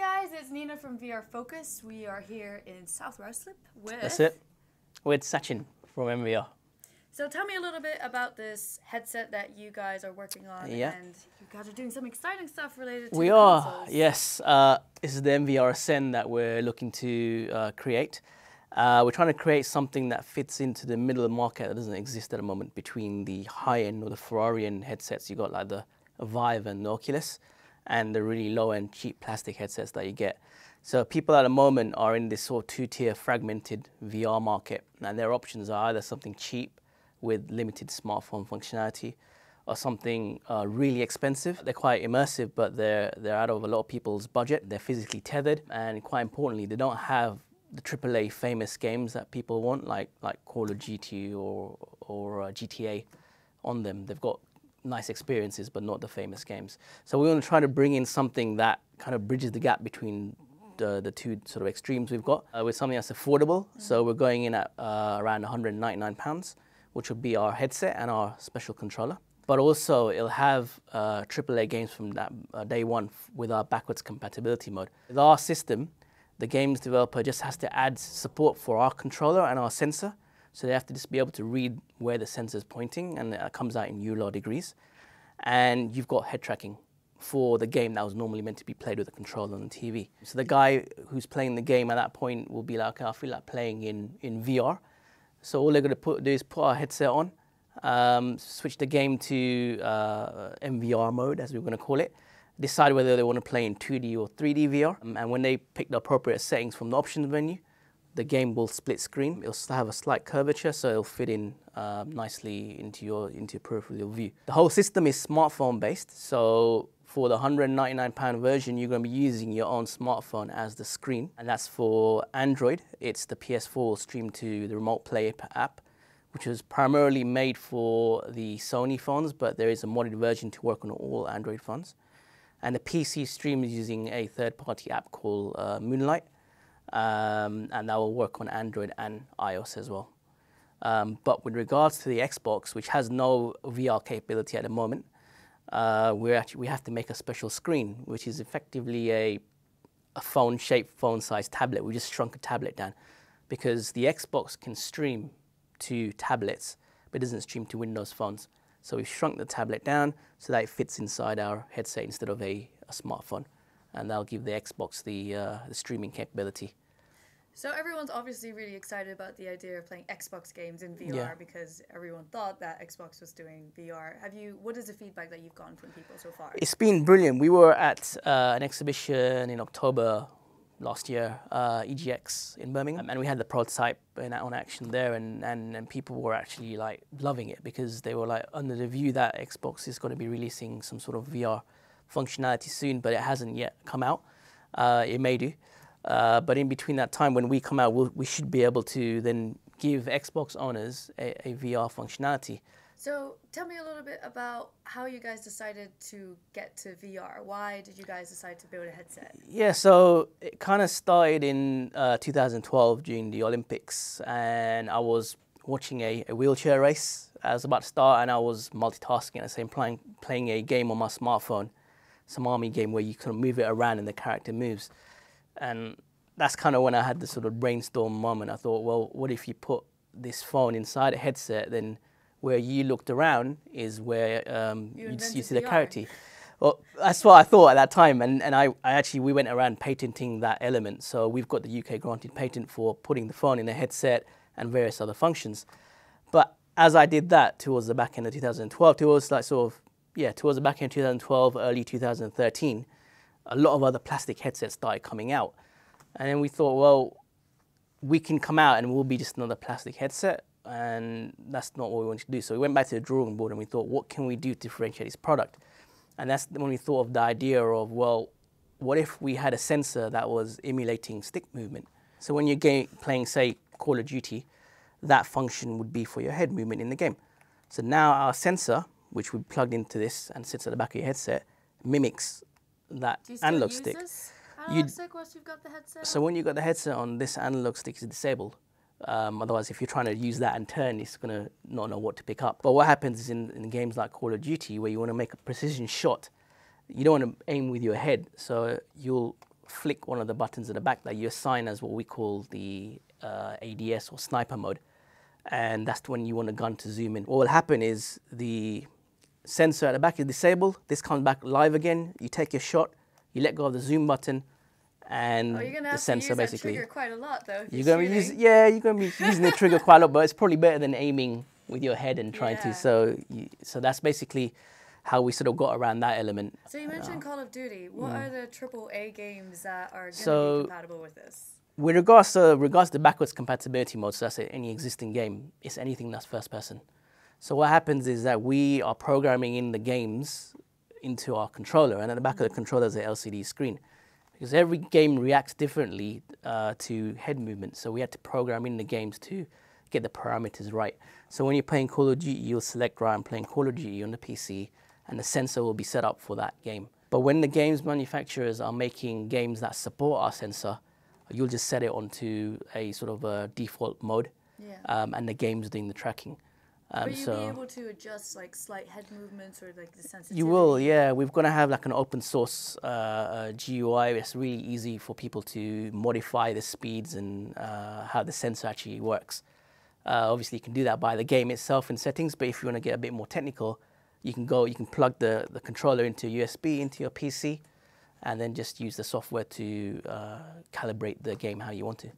guys, it's Nina from VRFocus. We are here in South Ruislip with... That's it. With Sachin from MVR. So tell me a little bit about this headset that you guys are working on. Yeah. And you guys are doing some exciting stuff related to We the are, consoles. yes. This is the MVR Ascend that we're looking to create. We're trying to create something that fits into the middle of the market that doesn't exist at the moment between the high-end or the Ferrari-end headsets. You got like the Vive and the Oculus, and the really low-end cheap plastic headsets that you get. So people at the moment are in this sort of two-tier fragmented VR market, and their options are either something cheap with limited smartphone functionality or something really expensive. They're quite immersive, but they're out of a lot of people's budget. They're physically tethered, and quite importantly, they don't have the AAA famous games that people want, like Call of Duty or GTA on them. They've got nice experiences, but not the famous games. So we want to try to bring in something that kind of bridges the gap between the two sort of extremes we've got with something that's affordable. So we're going in at around £199, which would be our headset and our special controller. But also it'll have AAA games from that day one with our backwards compatibility mode. With our system, the games developer just has to add support for our controller and our sensor. So they have to just be able to read where the sensor is pointing, and it comes out in ULAW degrees. And you've got head tracking for the game that was normally meant to be played with a controller on the TV. So the guy who's playing the game at that point will be like, okay, I feel like playing in VR. So all they're going to do is put our headset on, switch the game to MVR mode, as we're going to call it, decide whether they want to play in 2D or 3D VR. And when they pick the appropriate settings from the options menu, the game will split screen. It'll have a slight curvature, so it'll fit in nicely into your peripheral view. The whole system is smartphone based, so for the £199 version, you're going to be using your own smartphone as the screen, and that's for Android. It's the PS4 streamed to the Remote Play app, which is primarily made for the Sony phones, but there is a modded version to work on all Android phones. And the PC stream is using a third-party app called Moonlight. And that will work on Android and iOS as well. But with regards to the Xbox, which has no VR capability at the moment, we have to make a special screen, which is effectively a phone-shaped, phone-sized tablet. We just shrunk a tablet down because the Xbox can stream to tablets, but it doesn't stream to Windows phones. So we've shrunk the tablet down so that it fits inside our headset instead of a smartphone. And that'll give the Xbox the streaming capability. So everyone's obviously really excited about the idea of playing Xbox games in VR because everyone thought that Xbox was doing VR. What is the feedback that you've gotten from people so far? It's been brilliant. We were at an exhibition in October last year, EGX in Birmingham, and we had the prototype on action there, and people were actually like loving it because they were like under the view that Xbox is going to be releasing some sort of VR functionality soon, but it hasn't yet come out. It may do. But in between that time, when we come out, we should be able to then give Xbox owners a VR functionality. So tell me a little bit about how you guys decided to get to VR. Why did you guys decide to build a headset? Yeah, so it kind of started in 2012 during the Olympics, and I was watching a wheelchair race. I was about to start, and I was multitasking at the same time, playing a game on my smartphone, some army game where you kind of move it around and the character moves. And that's kind of when I had this sort of brainstorm moment. I thought, well, what if you put this phone inside a headset, then where you looked around is where you see the character. Well, that's what I thought at that time. And we went around patenting that element. So we've got the UK granted patent for putting the phone in a headset and various other functions. But as I did that towards the back end of 2012, towards the back end of 2012, early 2013, a lot of other plastic headsets started coming out. And then we thought, well, we can come out and we'll be just another plastic headset, and that's not what we wanted to do. So we went back to the drawing board and we thought, what can we do to differentiate this product? And that's when we thought of the idea of, well, what if we had a sensor that was emulating stick movement? So when you're playing, say, Call of Duty, that function would be for your head movement in the game. So now our sensor, which we plugged into this and sits at the back of your headset, mimics that analog stick. Analog stick once you've got the headset? So when you've got the headset on, this analog stick is disabled. Otherwise, if you're trying to use that and turn, it's going to not know what to pick up. But what happens is in games like Call of Duty, where you want to make a precision shot, you don't want to aim with your head. So you'll flick one of the buttons at the back that you assign as what we call the ADS or sniper mode. And that's when you want a gun to zoom in. What will happen is the sensor at the back is disabled. This comes back live again. You take your shot, you let go of the zoom button, and you're gonna the have sensor to use basically. That trigger quite a lot though. You're gonna you're gonna be using the trigger quite a lot, but it's probably better than aiming with your head and trying to. So that's basically how we sort of got around that element. So you mentioned Call of Duty. What are the AAA games that are gonna be compatible with this? With regards to backwards compatibility mode, so that's any existing game, it's anything that's first person. So what happens is that we are programming in the games into our controller, and at the back of the controller is an LCD screen. Because every game reacts differently to head movement, so we had to program in the games to get the parameters right. So when you're playing Call of Duty, you'll select, right, I'm playing Call of Duty on the PC, and the sensor will be set up for that game. But when the games manufacturers are making games that support our sensor, you'll just set it onto a sort of a default mode, and the game's doing the tracking. But you'll be able to adjust like slight head movements or like the sensitivity? You will, yeah. We're going to have like an open source GUI. It's really easy for people to modify the speeds and how the sensor actually works. Obviously, you can do that by the game itself in settings, but if you want to get a bit more technical, you can plug the controller into USB, into your PC, and then just use the software to calibrate the game how you want to.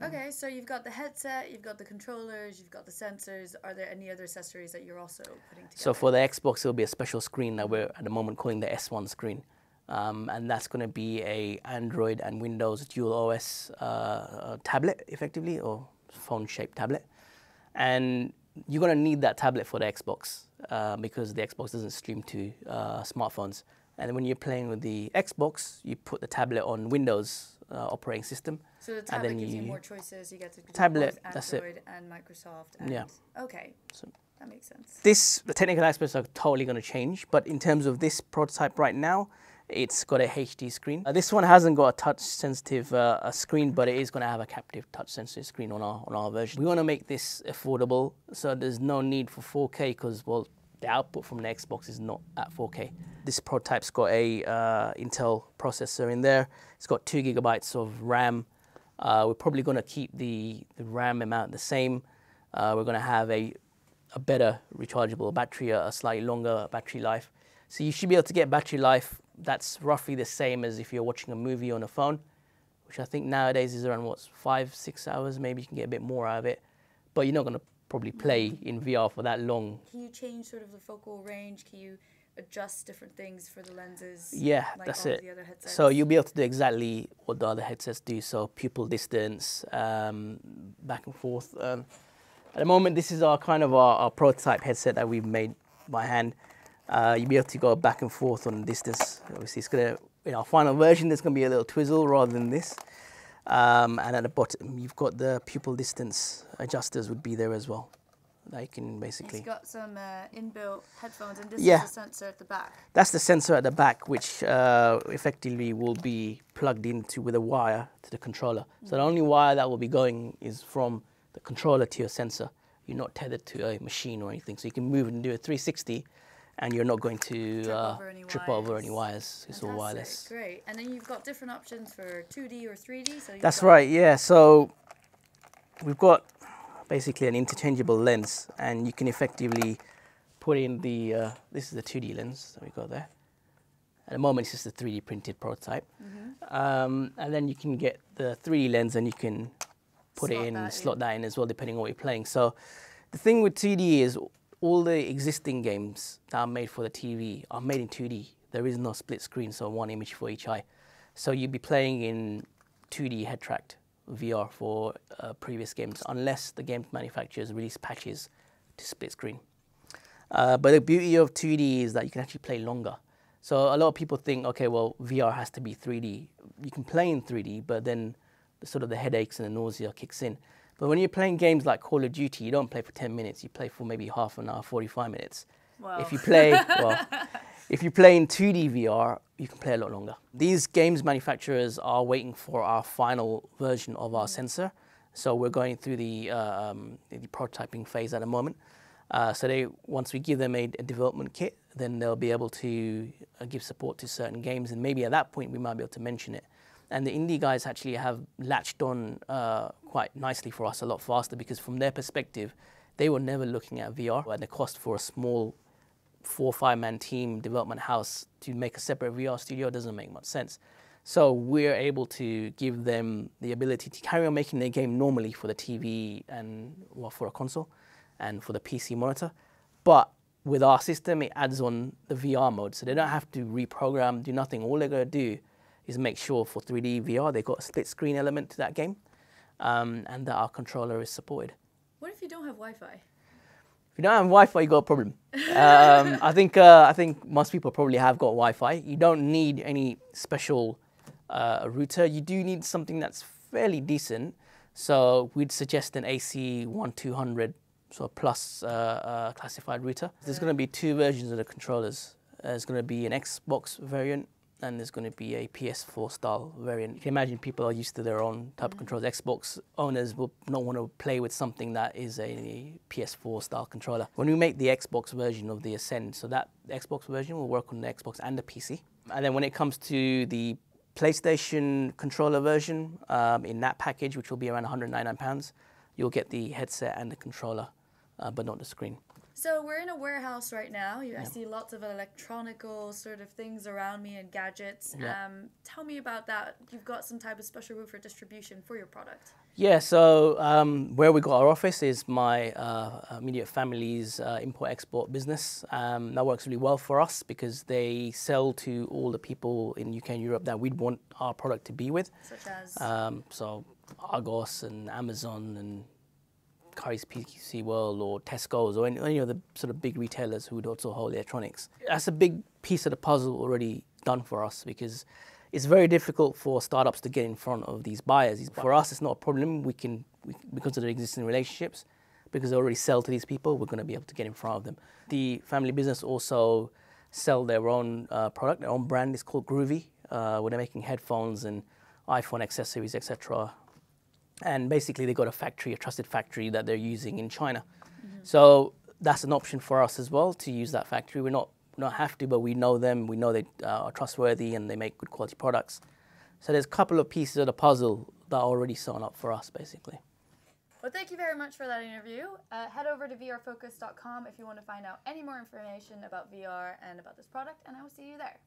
Okay, so you've got the headset, you've got the controllers, you've got the sensors. Are there any other accessories that you're also putting together? So for the Xbox, it'll be a special screen that we're at the moment calling the S1 screen. And that's going to be a Android and Windows dual OS tablet, effectively, or phone-shaped tablet. And you're going to need that tablet for the Xbox because the Xbox doesn't stream to smartphones. And when you're playing with the Xbox, you put the tablet on Windows operating system. So the tablet gives you more choices. You get to tablet, both Android and Microsoft. And okay, so that makes sense. The technical aspects are totally going to change, but in terms of this prototype right now, it's got a HD screen. This one hasn't got a touch-sensitive screen, but it is going to have a captive touch-sensitive screen on our version. We want to make this affordable, so there's no need for 4K because, well, the output from the Xbox is not at 4K. This prototype's got a Intel processor in there. It's got 2 GB of RAM. We're probably going to keep the RAM amount the same. We're going to have a better rechargeable battery, a slightly longer battery life. So you should be able to get battery life that's roughly the same as if you're watching a movie on a phone, which I think nowadays is around, 5-6 hours. Maybe you can get a bit more out of it. But you're not going to probably play in VR for that long. Can you change sort of the focal range? Can you adjust different things for the lenses? Yeah, like that's all it. The other headsets? So you'll be able to do exactly what the other headsets do. So pupil distance, back and forth. At the moment, this is our prototype headset that we've made by hand. You'll be able to go back and forth on distance. Obviously, it's gonna, in our final version, there's gonna be a little twizzle rather than this. And at the bottom, you've got the pupil distance adjusters would be there as well. That you can basically. It's got some inbuilt headphones, and this is the sensor at the back. That's the sensor at the back, which effectively will be plugged into with a wire to the controller. So the only wire that will be going is from the controller to your sensor. You're not tethered to a machine or anything, so you can move and do a 360. And you're not going to trip over any wires. It's all wireless. Great. And then you've got different options for 2D or 3D. So that's right, yeah. So we've got basically an interchangeable lens, and you can effectively put in the, this is the 2D lens that we've got there. At the moment, it's just a 3D printed prototype. And then you can get the 3D lens and you can put slot that in as well, depending on what you're playing. So the thing with 2D is, all the existing games that are made for the TV are made in 2D. There is no split screen, so one image for each eye. So you'd be playing in 2D head-tracked VR for previous games, unless the game manufacturers release patches to split screen. But the beauty of 2D is that you can actually play longer. So a lot of people think, okay, well, VR has to be 3D. You can play in 3D, but then the headaches and the nausea kicks in. But when you're playing games like Call of Duty, you don't play for 10 minutes. You play for maybe half an hour, 45 minutes. Wow. If you play, if you play in 2D VR, you can play a lot longer. These games manufacturers are waiting for our final version of our sensor. So we're going through the prototyping phase at the moment. So once we give them a development kit, then they'll be able to give support to certain games, and maybe at that point we might be able to mention it. And the indie guys actually have latched on quite nicely for us a lot faster, because from their perspective, they were never looking at VR, and the cost for a small 4 or 5 man team development house to make a separate VR studio doesn't make much sense. So we're able to give them the ability to carry on making their game normally for the TV and for a console and for the PC monitor. But with our system, it adds on the VR mode. So they don't have to reprogram, do nothing. All they're going to do is make sure for 3D VR, they've got a split screen element to that game, and that our controller is supported. What if you don't have Wi-Fi? If you don't have Wi-Fi, you got a problem. I think most people probably have got Wi-Fi. You don't need any special router. You do need something that's fairly decent. So we'd suggest an AC1200 plus classified router. There's going to be 2 versions of the controllers. There's going to be an Xbox variant, and there's going to be a PS4 style variant. You can imagine people are used to their own type of controls. Xbox owners will not want to play with something that is a PS4 style controller. When we make the Xbox version of the Ascend, so that Xbox version will work on the Xbox and the PC. And then when it comes to the PlayStation controller version, in that package, which will be around £199, you'll get the headset and the controller, but not the screen. So we're in a warehouse right now. I see lots of electronical sort of things around me and gadgets. Yeah. Tell me about that. You've got some type of special route for distribution for your product. Yeah, so where we got our office is my immediate family's import-export business. That works really well for us because they sell to all the people in UK and Europe that we'd want our product to be with. Such as? So Argos and Amazon and Curry's PC World or Tesco's or any of the sort of big retailers who would also hold electronics. That's a big piece of the puzzle already done for us, because it's very difficult for startups to get in front of these buyers. For us, it's not a problem. Because of the existing relationships, because they already sell to these people, we're going to be able to get in front of them. The family business also sell their own product, their own brand. It's called Groovy, where they're making headphones and iPhone accessories, etc. And basically, they got a factory, a trusted factory that they're using in China. So that's an option for us as well, to use that factory. We're not have to, but we know them. We know they are trustworthy and they make good quality products. So there's a couple of pieces of the puzzle that are already sewn up for us, basically. Well, thank you very much for that interview. Head over to VRFocus.com if you want to find out any more information about VR and about this product, and I will see you there.